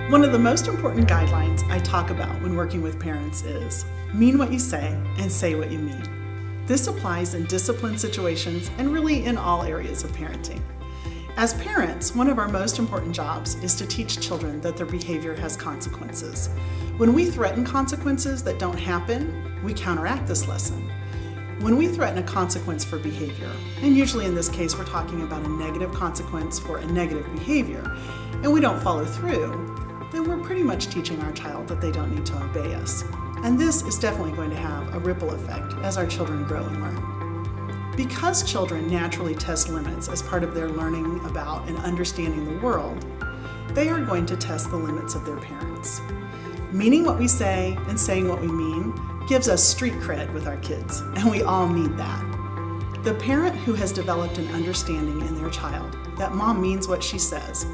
One of the most important guidelines I talk about when working with parents is mean what you say and say what you mean. This applies in discipline situations and really in all areas of parenting. As parents, one of our most important jobs is to teach children that their behavior has consequences. When we threaten consequences that don't happen, we counteract this lesson. When we threaten a consequence for behavior, and usually in this case we're talking about a negative consequence for a negative behavior, and we don't follow through, then we're pretty much teaching our child that they don't need to obey us. And this is definitely going to have a ripple effect as our children grow and learn. Because children naturally test limits as part of their learning about and understanding the world, they are going to test the limits of their parents. Meaning what we say and saying what we mean gives us street cred with our kids, and we all need that. The parent who has developed an understanding in their child that mom means what she says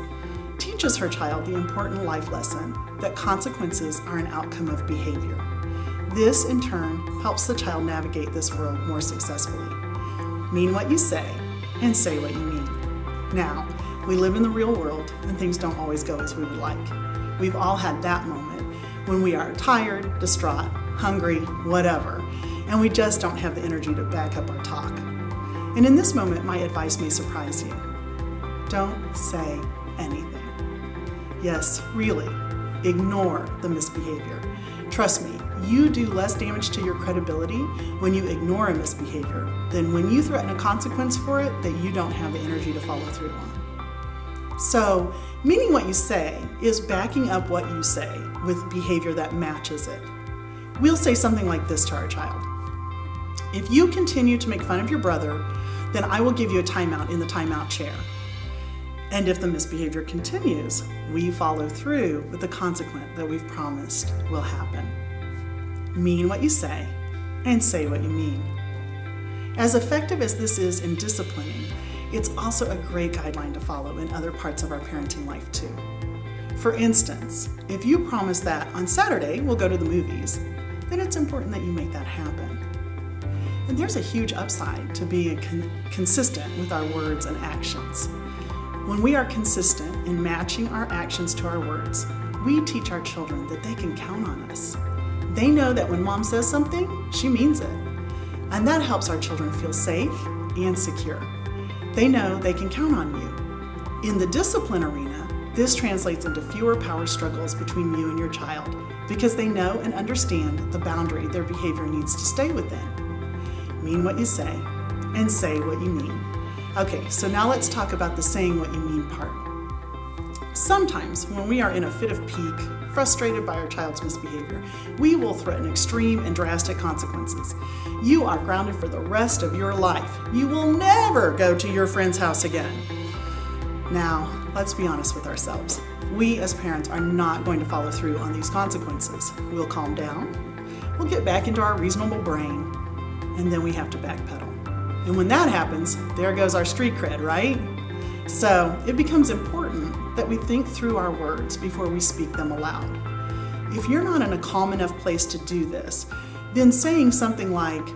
teaches her child the important life lesson that consequences are an outcome of behavior. This, in turn, helps the child navigate this world more successfully. Mean what you say and say what you mean. Now, we live in the real world and things don't always go as we would like. We've all had that moment when we are tired, distraught, hungry, whatever, and we just don't have the energy to back up our talk. And in this moment, my advice may surprise you. Don't say anything. Yes, really, ignore the misbehavior. Trust me, you do less damage to your credibility when you ignore a misbehavior than when you threaten a consequence for it that you don't have the energy to follow through on. So, meaning what you say is backing up what you say with behavior that matches it. We'll say something like this to our child. If you continue to make fun of your brother, then I will give you a timeout in the timeout chair. And if the misbehavior continues, we follow through with the consequence that we've promised will happen. Mean what you say and say what you mean. As effective as this is in disciplining, it's also a great guideline to follow in other parts of our parenting life too. For instance, if you promise that on Saturday we'll go to the movies, then it's important that you make that happen. And there's a huge upside to being consistent with our words and actions. When we are consistent in matching our actions to our words, we teach our children that they can count on us. They know that when mom says something, she means it. And that helps our children feel safe and secure. They know they can count on you. In the discipline arena, this translates into fewer power struggles between you and your child because they know and understand the boundary their behavior needs to stay within. Mean what you say and say what you mean. Okay, so now let's talk about the saying what you mean part. Sometimes when we are in a fit of pique, frustrated by our child's misbehavior, we will threaten extreme and drastic consequences. You are grounded for the rest of your life. You will never go to your friend's house again. Now, let's be honest with ourselves. We as parents are not going to follow through on these consequences. We'll calm down, we'll get back into our reasonable brain, and then we have to backpedal. And when that happens, there goes our street cred, right? So it becomes important that we think through our words before we speak them aloud. If you're not in a calm enough place to do this, then saying something like,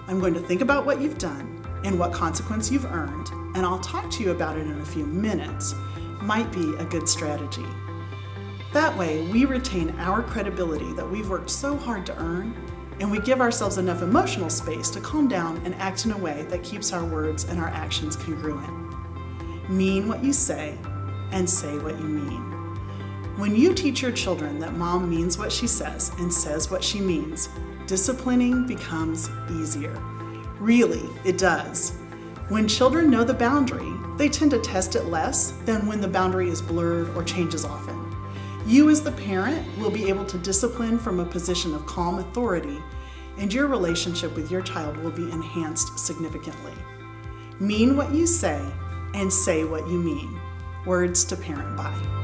I'm going to think about what you've done and what consequence you've earned, and I'll talk to you about it in a few minutes, might be a good strategy. That way, we retain our credibility that we've worked so hard to earn, and we give ourselves enough emotional space to calm down and act in a way that keeps our words and our actions congruent. Mean what you say and say what you mean. When you teach your children that mom means what she says and says what she means, disciplining becomes easier. Really, it does. When children know the boundary, they tend to test it less than when the boundary is blurred or changes often. You as the parent will be able to discipline from a position of calm authority, and your relationship with your child will be enhanced significantly. Mean what you say and say what you mean. Words to parent by.